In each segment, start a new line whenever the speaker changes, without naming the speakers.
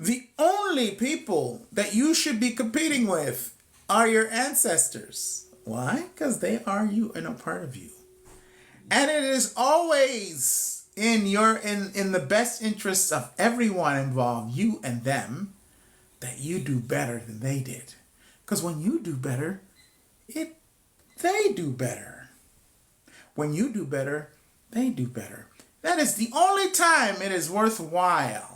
The only people that you should be competing with are your ancestors. Why? Because they are you and a part of you. And it is always in the best interests of everyone involved, you and them, that you do better than they did. Because when you do better, they do better. When you do better, they do better. That is the only time it is worthwhile.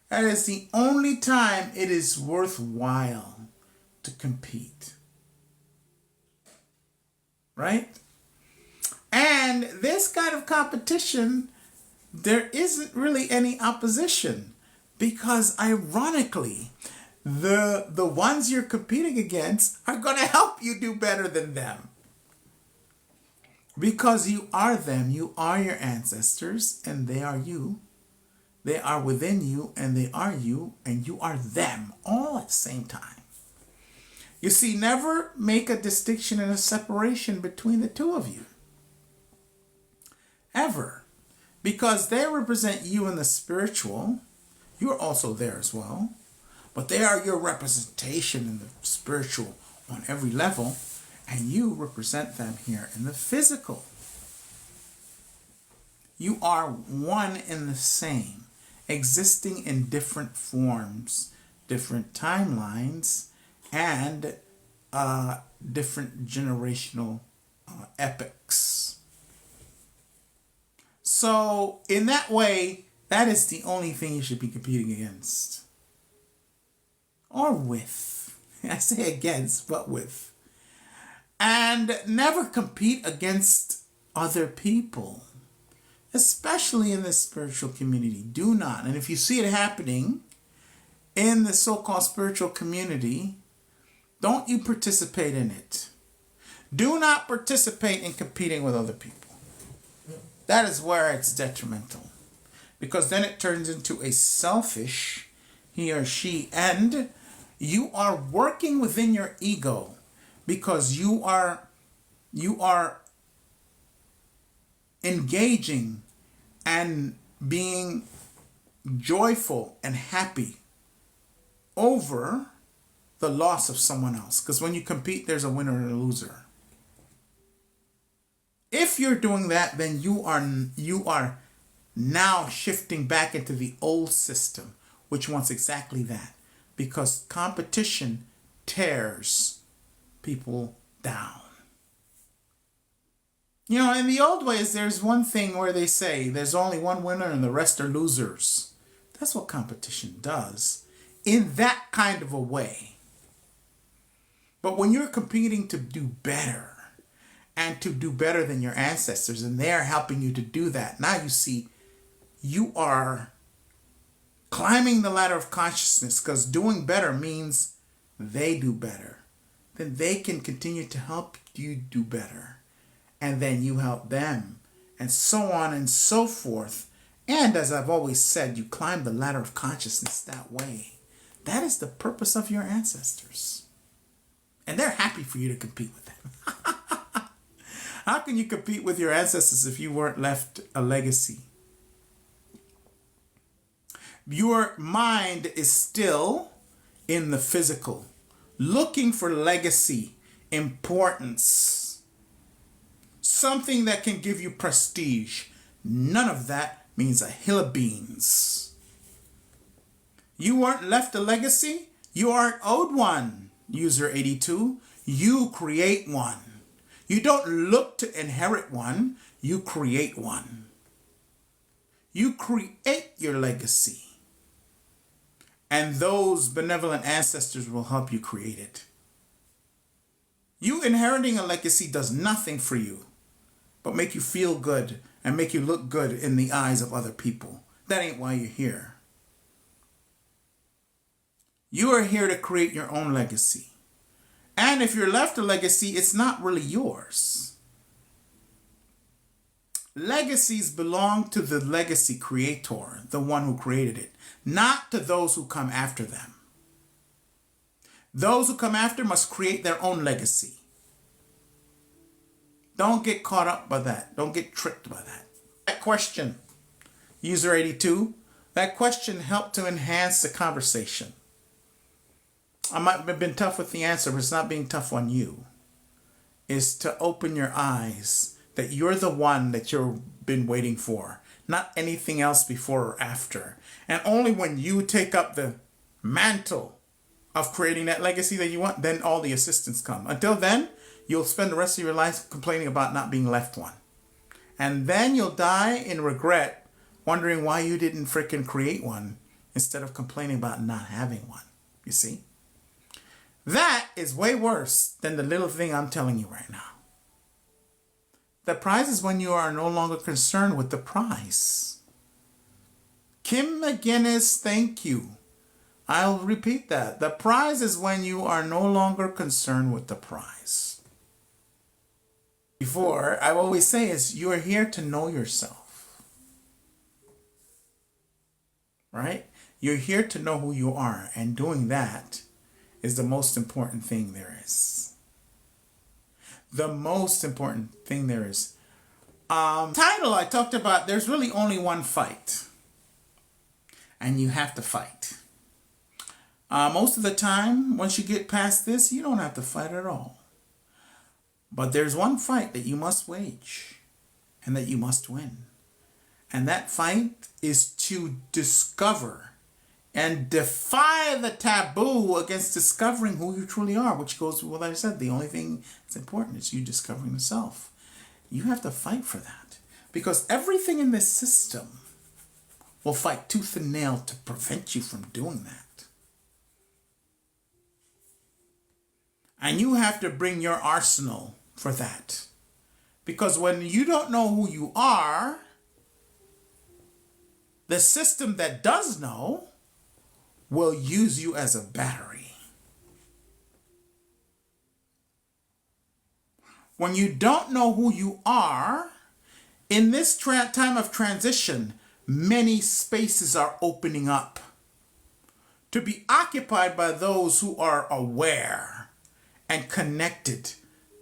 That is the only time it is worthwhile to compete. Right? And this kind of competition, there isn't really any opposition, because ironically, the ones you're competing against are going to help you do better than them. Because you are them, you are your ancestors, and they are you. They are within you, and they are you, and you are them, all at the same time. You see, never make a distinction and a separation between the two of you. Ever. Because they represent you in the spiritual. You're also there as well. But they are your representation in the spiritual on every level. And you represent them here in the physical. You are one and the same, existing in different forms, different timelines, and different generational epochs. So in that way, that is the only thing you should be competing against. Or with. I say against, but with. And never compete against other people, especially in the spiritual community. Do not. And if you see it happening in the so-called spiritual community, don't you participate in it. Do not participate in competing with other people. That is where it's detrimental. Because then it turns into a selfish he or she, and you are working within your ego. Because you are engaging and being joyful and happy over the loss of someone else. Because when you compete, there's a winner and a loser. If you're doing that, then you are now shifting back into the old system, which wants exactly that. Because competition tears people down. You know, in the old ways, there's one thing where they say there's only one winner and the rest are losers. That's what competition does in that kind of a way. But when you're competing to do better and to do better than your ancestors, and they're helping you to do that, now you see you are climbing the ladder of consciousness, because doing better means they do better. Then they can continue to help you do better. And then you help them. And so on and so forth. And as I've always said, you climb the ladder of consciousness that way. That is the purpose of your ancestors. And they're happy for you to compete with them. How can you compete with your ancestors if you weren't left a legacy? Your mind is still in the physical, looking for legacy, importance, something that can give you prestige. None of that means a hill of beans. You weren't left a legacy, you aren't owed one, user 82. You create one. You don't look to inherit one, you create one. You create your legacy. And those benevolent ancestors will help you create it. You inheriting a legacy does nothing for you but make you feel good and make you look good in the eyes of other people. That ain't why you're here. You are here to create your own legacy. And if you're left a legacy, it's not really yours. Legacies belong to the legacy creator, the one who created it, not to those who come after them. Those who come after must create their own legacy. Don't get caught up by that. Don't get tricked by that. That question, user 82, That question helped to enhance the conversation. I might have been tough with the answer, but it's not being tough on you. Is to open your eyes that you're the one that you've been waiting for, not anything else before or after. And only when you take up the mantle of creating that legacy that you want, then all the assistance come. Until then, you'll spend the rest of your life complaining about not being left one. And then you'll die in regret, wondering why you didn't freaking create one instead of complaining about not having one. You see? That is way worse than the little thing I'm telling you right now. The prize is when you are no longer concerned with the prize. Kim McGinnis, thank you. I'll repeat that. The prize is when you are no longer concerned with the prize. Before, I always say is you are here to know yourself. Right? You're here to know who you are, and doing that is the most important thing there is. The most important thing there is. Title I talked about, there's really only one fight. And you have to fight. Most of the time, once you get past this, you don't have to fight at all. But there's one fight that you must wage and that you must win. And that fight is to discover and defy the taboo against discovering who you truly are, which goes with what I said. The only thing that's important is you discovering yourself. You have to fight for that. Because everything in this system will fight tooth and nail to prevent you from doing that. And you have to bring your arsenal for that. Because when you don't know who you are, the system that does know will use you as a battery. When you don't know who you are, in this time of transition, many spaces are opening up to be occupied by those who are aware and connected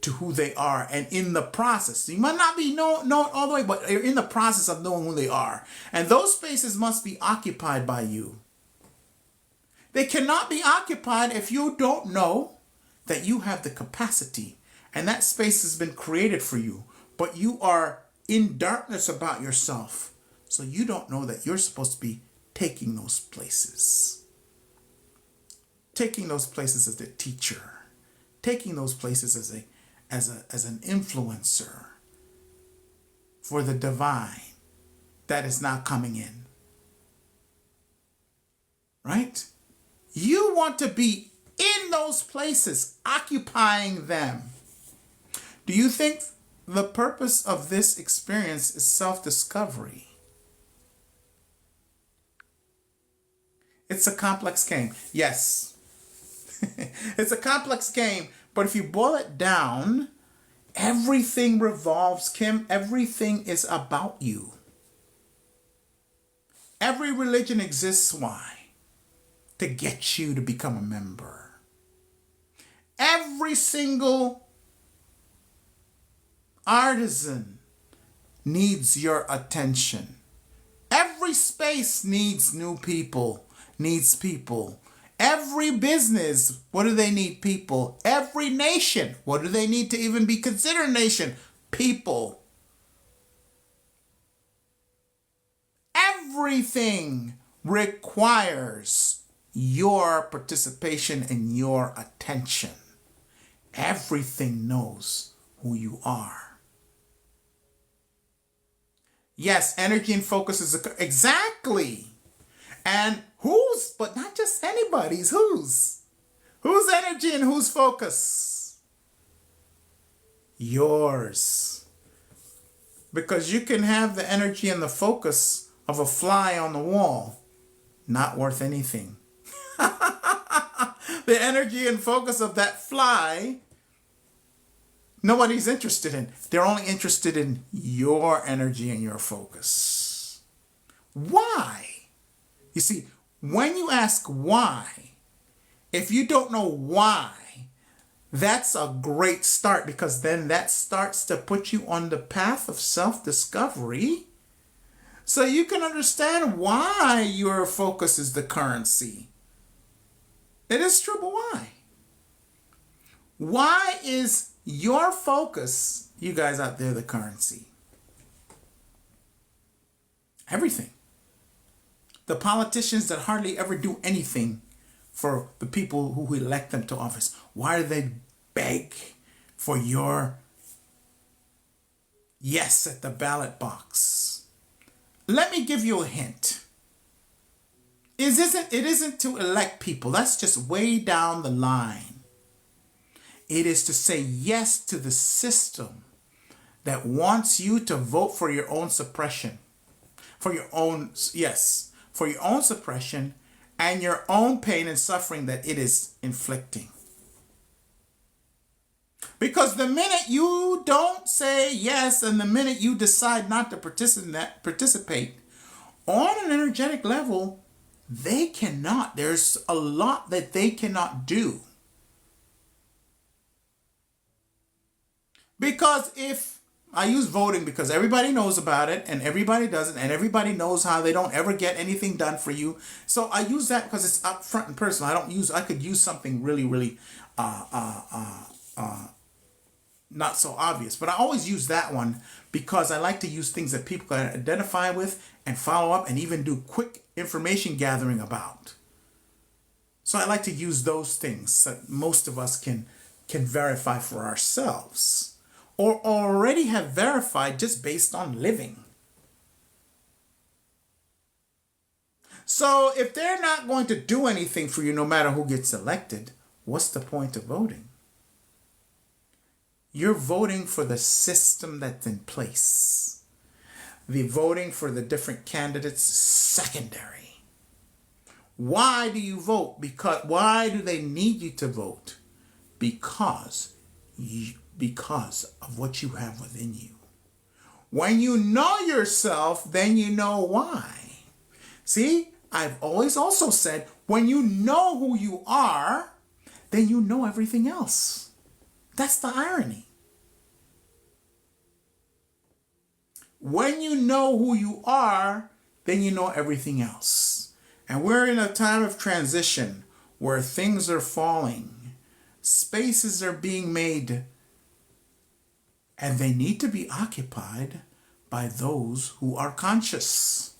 to who they are, and in the process. You might not be known all the way, but you're in the process of knowing who they are. And those spaces must be occupied by you. They cannot be occupied if you don't know that you have the capacity and that space has been created for you, but you are in darkness about yourself. So you don't know that you're supposed to be taking those places. Taking those places as a teacher. Taking those places as an influencer for the divine that is now coming in. Right? You want to be in those places, occupying them. Do you think the purpose of this experience is self-discovery? It's a complex game. Yes. It's a complex game, but if you boil it down, everything revolves, Kim, everything is about you. Every religion exists, why? To get you to become a member. Every single artisan needs your attention. Every space needs new people, needs people. Every business, what do they need? People. Every nation, what do they need to even be considered a nation? People. Everything requires your participation and your attention. Everything knows who you are. Yes, energy and focus is exactly. And whose, but not just anybody's, whose? Whose energy and whose focus? Yours. Because you can have the energy and the focus of a fly on the wall, not worth anything. The energy and focus of that fly, nobody's interested in. They're only interested in your energy and your focus. Why? You see, when you ask why, if you don't know why, that's a great start, because then that starts to put you on the path of self-discovery So you can understand why your focus is the currency. It is true, but why? Why is your focus, you guys out there, the currency? Everything. The politicians that hardly ever do anything for the people who elect them to office, why do they beg for your yes at the ballot box? Let me give you a hint. It isn't to elect people. That's just way down the line. It is to say yes to the system that wants you to vote for your own suppression. For your own suppression and your own pain and suffering that it is inflicting. Because the minute you don't say yes and the minute you decide not to participate on an energetic level, they cannot. There's a lot that they cannot do. Because if I use voting because everybody knows about it and everybody does it and everybody knows how they don't ever get anything done for you. So I use that because it's up front and personal. I could use something really, really not so obvious. But I always use that one because I like to use things that people can identify with and follow up and even do quick information gathering about. So I like to use those things that most of us can verify for ourselves. Or already have verified just based on living. So if they're not going to do anything for you no matter who gets elected, what's the point of voting? You're voting for the system that's in place. The voting for the different candidates is secondary. Why do you vote? Why do they need you to vote? Because of what you have within you. When you know yourself, then you know why. See, I've always also said, when you know who you are, then you know everything else. That's the irony. When you know who you are, then you know everything else. And we're in a time of transition where things are falling. Spaces are being made. And they need to be occupied by those who are conscious.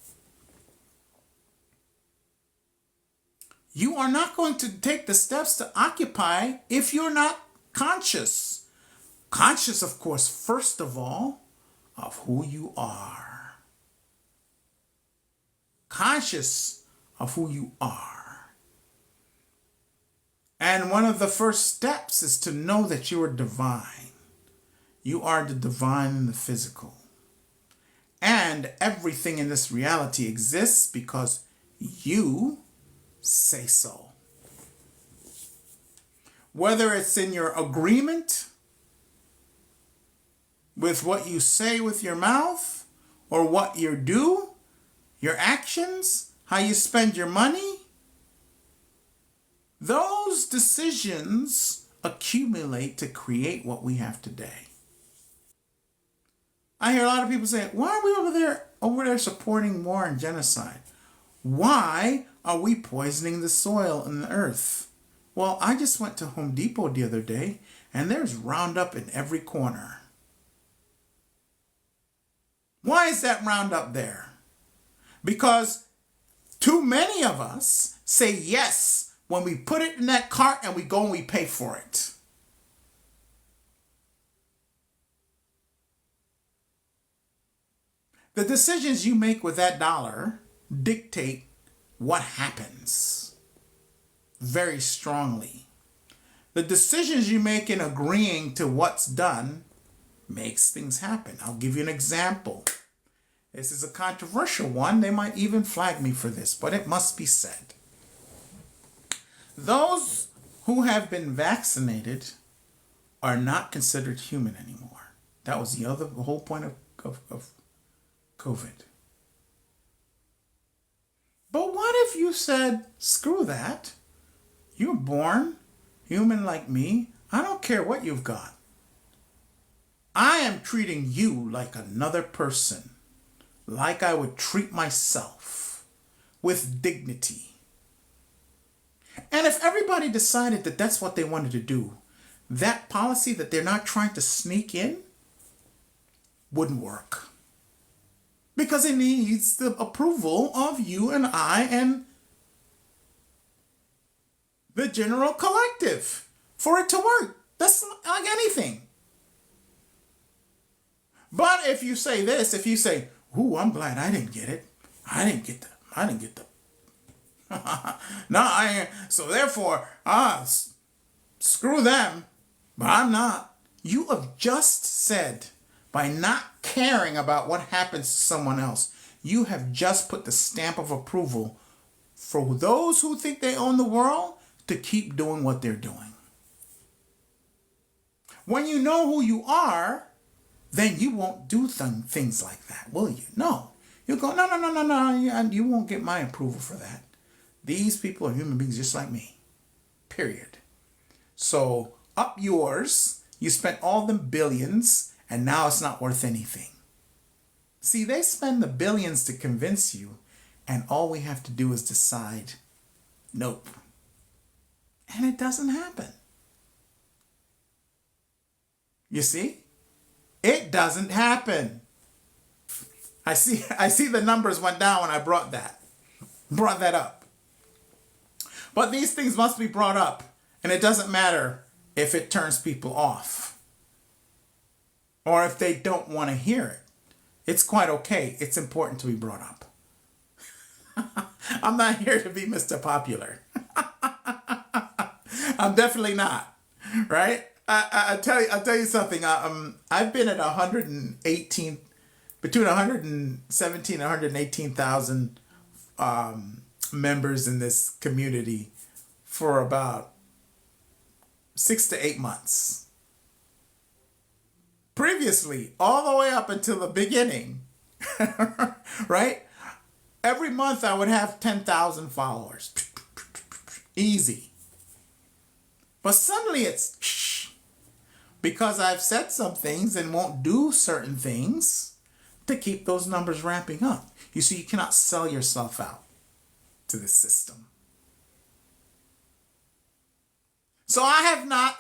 You are not going to take the steps to occupy if you're not conscious. Conscious, of course, first of all, of who you are. Conscious of who you are. And one of the first steps is to know that you are divine. You are the divine in the physical. And everything in this reality exists because you say so. Whether it's in your agreement with what you say with your mouth, or what you do, your actions, how you spend your money, those decisions accumulate to create what we have today. I hear a lot of people say, why are we over there supporting war and genocide? Why are we poisoning the soil and the earth? Well, I just went to Home Depot the other day and there's Roundup in every corner. Why is that Roundup there? Because too many of us say yes when we put it in that cart and we go and we pay for it. The decisions you make with that dollar dictate what happens very strongly. The decisions you make in agreeing to what's done makes things happen. I'll give you an example. This is a controversial one. They might even flag me for this, but it must be said. Those who have been vaccinated are not considered human anymore. That was the whole point of COVID. But what if you said, screw that. You're born human like me. I don't care what you've got. I am treating you like another person. like I would treat myself, with dignity. And if everybody decided that that's what they wanted to do, that policy that they're not trying to sneak in wouldn't work. Because it needs the approval of you and I and the general collective for it to work. That's like anything. But if you say this, if you say, ooh, I'm glad I didn't get it. I didn't get the no, so therefore, screw them, but I'm not. You have just said, by not caring about what happens to someone else, you have just put the stamp of approval for those who think they own the world to keep doing what they're doing. When you know who you are, then you won't do things like that, will you? No. You'll go, no, you won't get my approval for that. These people are human beings just like me. Period. So, up yours, you spent all them billions, and now it's not worth anything. See, they spend the billions to convince you, and all we have to do is decide, nope. And it doesn't happen. You see? It doesn't happen. I see the numbers went down when I brought that up. But these things must be brought up, and it doesn't matter if it turns people off or if they don't want to hear it. It's quite okay. It's important to be brought up. I'm not here to be Mr. Popular. I'm definitely not, right? I'll tell you something. I've been at 118, between 117 and 118,000 members in this community for about 6 to 8 months. Previously, all the way up until the beginning, right? Every month I would have 10,000 followers. Easy. But suddenly it's shh, because I've said some things and won't do certain things to keep those numbers ramping up. You see, you cannot sell yourself out to this system. So I've not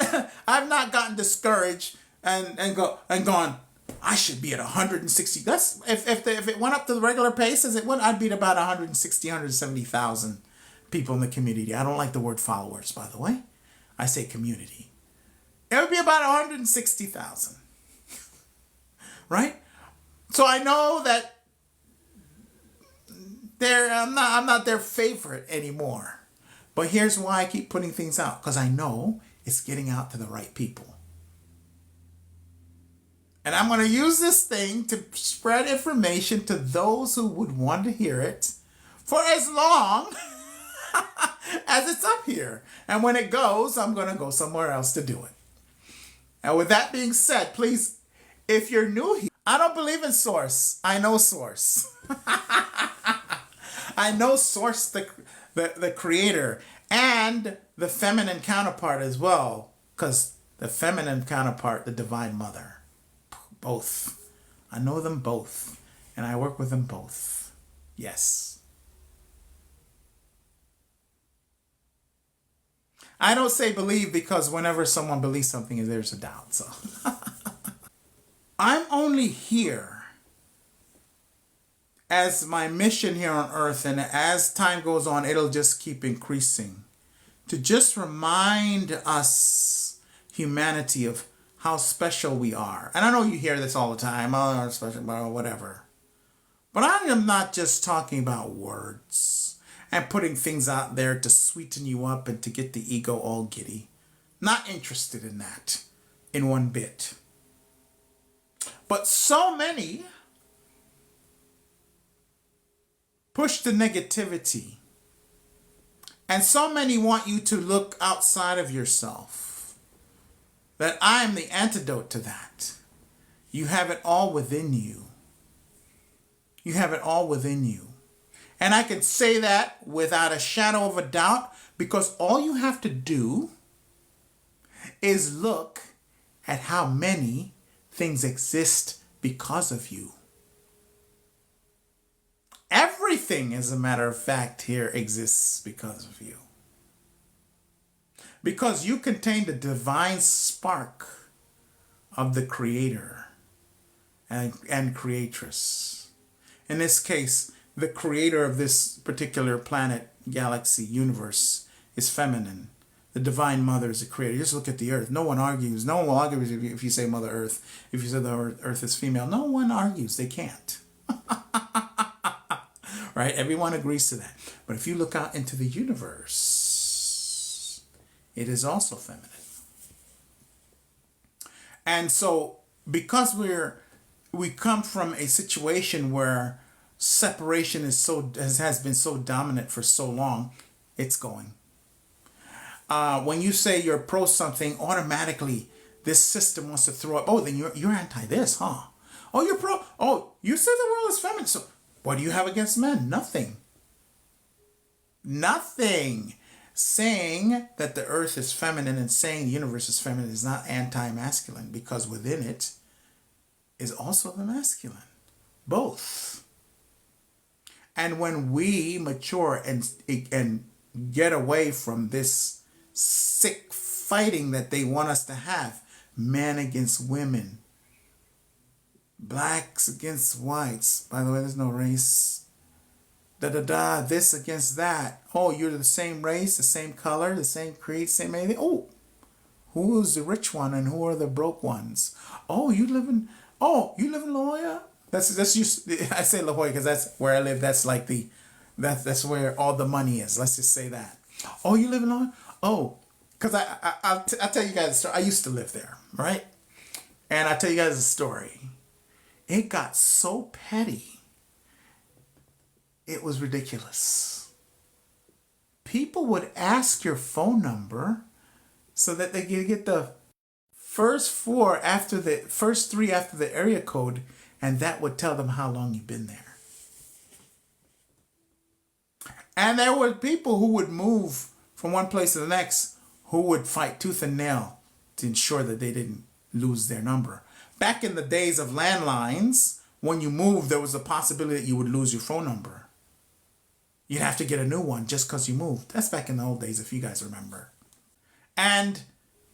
gotten discouraged and gone, I should be at 160. That's if it went up to the regular pace as it would, I'd be at about 160, 170,000 people in the community. I don't like the word followers, by the way. I say community. It would be about 160,000. Right? So I know that I'm not their favorite anymore. But here's why I keep putting things out. Because I know it's getting out to the right people. And I'm going to use this thing to spread information to those who would want to hear it for as long as it's up here. And when it goes, I'm going to go somewhere else to do it. And with that being said, please, if you're new here, I don't believe in source. I know source. I know source, the creator, and the feminine counterpart as well. Because the feminine counterpart, the divine mother. Both. I know them both. And I work with them both. Yes. I don't say believe because whenever someone believes something, there's a doubt. So I'm only here as my mission here on earth, and as time goes on, it'll just keep increasing, to just remind us, humanity, of how special we are. And I know you hear this all the time, oh, I'm special, or whatever. But I am not just talking about words and putting things out there to sweeten you up and to get the ego all giddy. Not interested in that in one bit. But so many push the negativity. And so many want you to look outside of yourself. That I am the antidote to that. You have it all within you. You have it all within you. And I can say that without a shadow of a doubt, because all you have to do is look at how many things exist because of you. Everything, as a matter of fact, here exists because of you. Because you contain the divine spark of the creator and creatress. In this case, the creator of this particular planet, galaxy, universe is feminine. The divine mother is the creator. Just look at the earth. No one argues. No one will argue if you say Mother Earth. If you say the earth is female, no one argues. They can't. Right? Everyone agrees to that. But if you look out into the universe, it is also feminine. And so, because we come from a situation where separation has been so dominant for so long, it's going. When you say you're pro something, automatically this system wants to throw up. Oh, then you're anti this, huh? Oh, you're pro. Oh, you say the world is feminine. So what do you have against men? Nothing. Nothing. Saying that the earth is feminine and saying the universe is feminine is not anti-masculine, because within it is also the masculine. Both. And when we mature and get away from this sick fighting that they want us to have, men against women, blacks against whites, by the way, there's no race, this against that, oh, you're the same race, the same color, the same creed, same anything. Oh, who is the rich one and who are the broke ones? Oh, you live in La Jolla? That's just, I say La Jolla because that's where I live. That's like that's where all the money is. Let's just say that. Oh, you live in La Jolla? Oh, because I'll tell you guys a story. I used to live there, right? And I'll tell you guys a story. It got so petty. It was ridiculous. People would ask your phone number so that they could get the first three after the area code, and that would tell them how long you've been there. And there were people who would move from one place to the next who would fight tooth and nail to ensure that they didn't lose their number. Back in the days of landlines, when you moved, there was a possibility that you would lose your phone number. You'd have to get a new one just because you moved. That's back in the old days, if you guys remember. And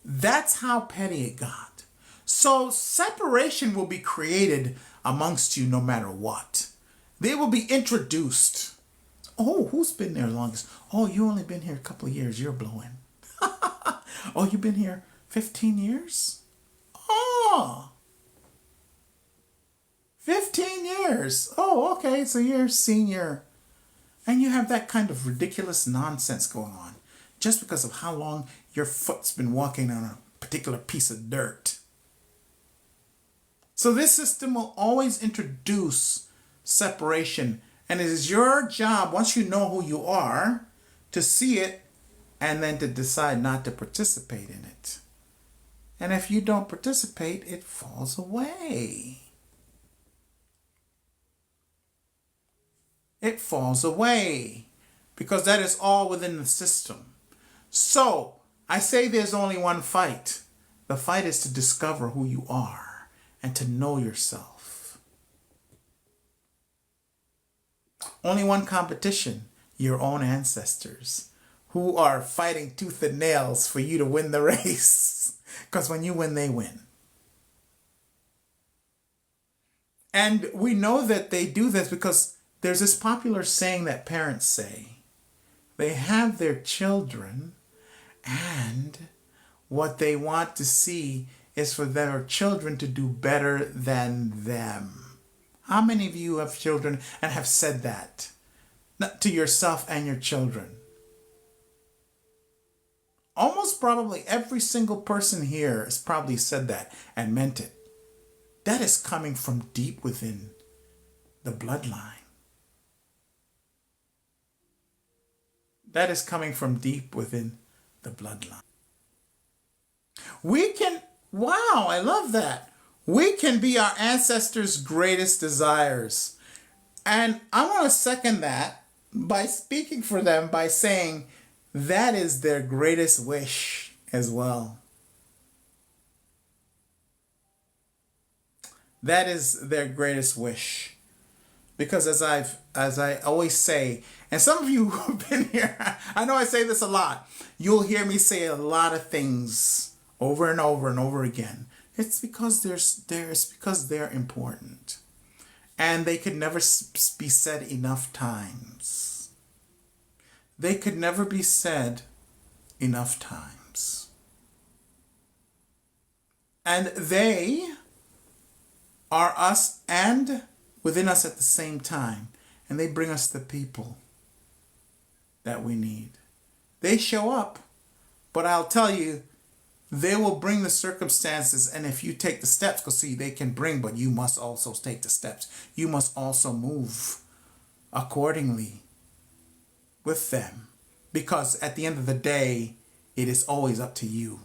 that's how petty it got. So separation will be created amongst you no matter what. They will be introduced. Oh, who's been there longest? Oh, you only been here a couple of years. You're blowing. Oh, you've been here 15 years? Oh, 15 years. Oh, okay. So you're senior. And you have that kind of ridiculous nonsense going on just because of how long your foot's been walking on a particular piece of dirt. So this system will always introduce separation. And it is your job, once you know who you are, to see it and then to decide not to participate in it. And if you don't participate, it falls away. It falls away because that is all within the system. So I say there's only one fight. The fight is to discover who you are and to know yourself. Only one competition, your own ancestors, who are fighting tooth and nails for you to win the race. Because when you win, they win. And we know that they do this because there's this popular saying that parents say. They have their children, and what they want to see is for their children to do better than them. How many of you have children and have said that to yourself and your children? Almost probably every single person here has probably said that and meant it. That is coming from deep within the bloodline. That is coming from deep within the bloodline. Wow, I love that. We can be our ancestors' greatest desires. And I want to second that by speaking for them by saying that is their greatest wish as well. That is their greatest wish. Because as I always say, and some of you who've been here, I know I say this a lot. You'll hear me say a lot of things over and over and over again. It's because they're important, and they could never be said enough times. They could never be said enough times, and they are us and within us at the same time, and they bring us the people that we need. They show up, but I'll tell you, they will bring the circumstances, and if you take the steps, because see, they can bring, but you must also take the steps. You must also move accordingly with them, because at the end of the day, it is always up to you.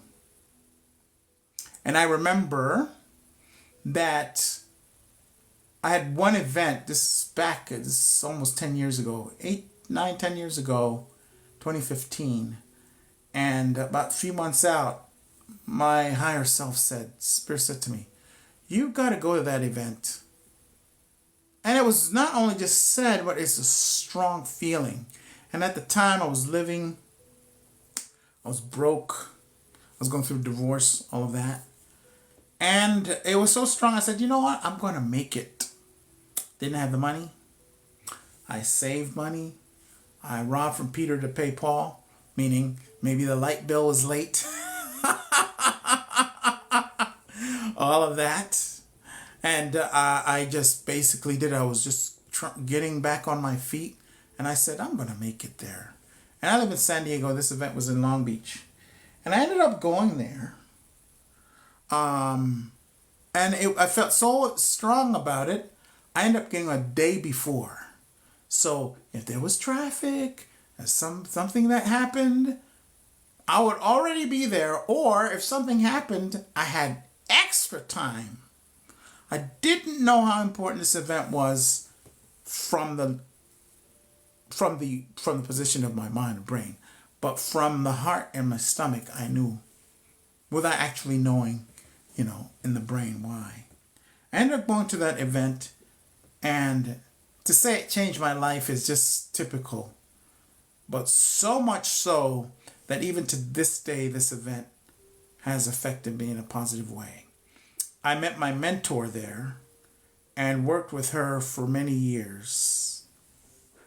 And I remember that I had one event, this is almost 10 years ago, 10 years ago, 2015. And about a few months out, my higher self Spirit said to me, you got to go to that event. And it was not only just said, but it's a strong feeling. And at the time I was broke. I was going through divorce, all of that. And it was so strong, I said, you know what? I'm going to make it. Didn't have the money. I saved money. I robbed from Peter to pay Paul, meaning maybe the light bill was late. All of that. And I just basically did. I was just getting back on my feet. And I said, I'm going to make it there. And I live in San Diego. This event was in Long Beach. And I ended up going there. And I felt so strong about it. I ended up getting a day before. So if there was traffic, something that happened, I would already be there. Or if something happened, I had extra time. I didn't know how important this event was from the position of my mind and brain, but from the heart and my stomach, I knew, without actually knowing, in the brain why. I ended up going to that event, and to say it changed my life is just typical, but so much so that even to this day, this event has affected me in a positive way. I met my mentor there and worked with her for many years.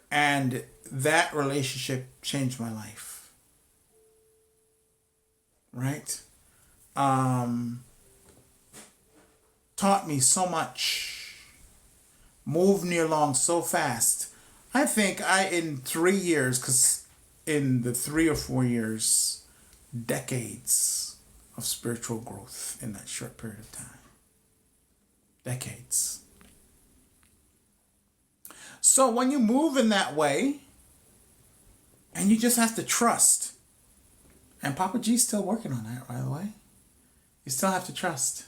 And that relationship changed my life. Right? Taught me so much. Moved me along so fast. I think in 3 years, because in the 3 or 4 years, decades of spiritual growth in that short period of time. Decades. So when you move in that way, and you just have to trust, and Papa G's still working on that, by the way. You still have to trust.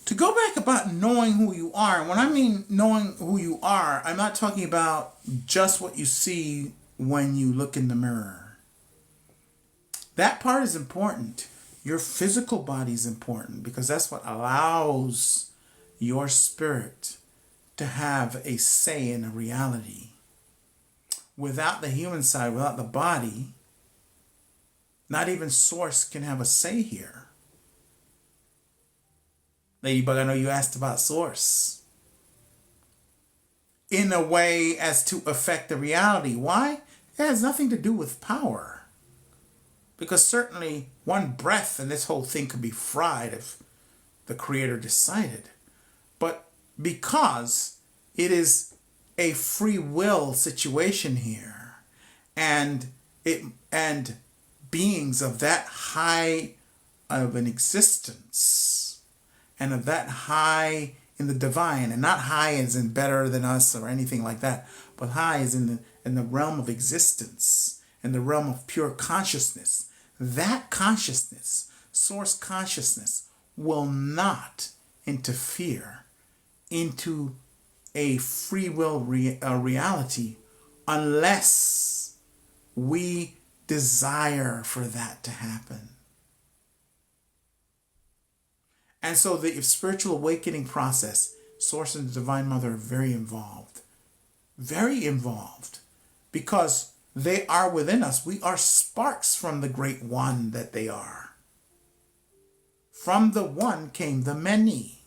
To go back about knowing who you are, and when I mean knowing who you are, I'm not talking about just what you see when you look in the mirror. That part is important. Your physical body is important because that's what allows your spirit to have a say in a reality. Without the human side, without the body, not even Source can have a say here. Ladybug, I know you asked about Source. In a way as to affect the reality. Why? It has nothing to do with power. Because certainly one breath and this whole thing could be fried if the Creator decided. But because it is a free will situation here, and beings of that high of an existence, and of that high in the divine, and not high as in better than us or anything like that, but high as in the realm of existence, in the realm of pure consciousness. That consciousness, Source consciousness, will not interfere into a free will reality unless we desire for that to happen. And so the spiritual awakening process, Source and the Divine Mother are very involved. Very involved. Because they are within us. We are sparks from the Great One that they are. From the one came the many.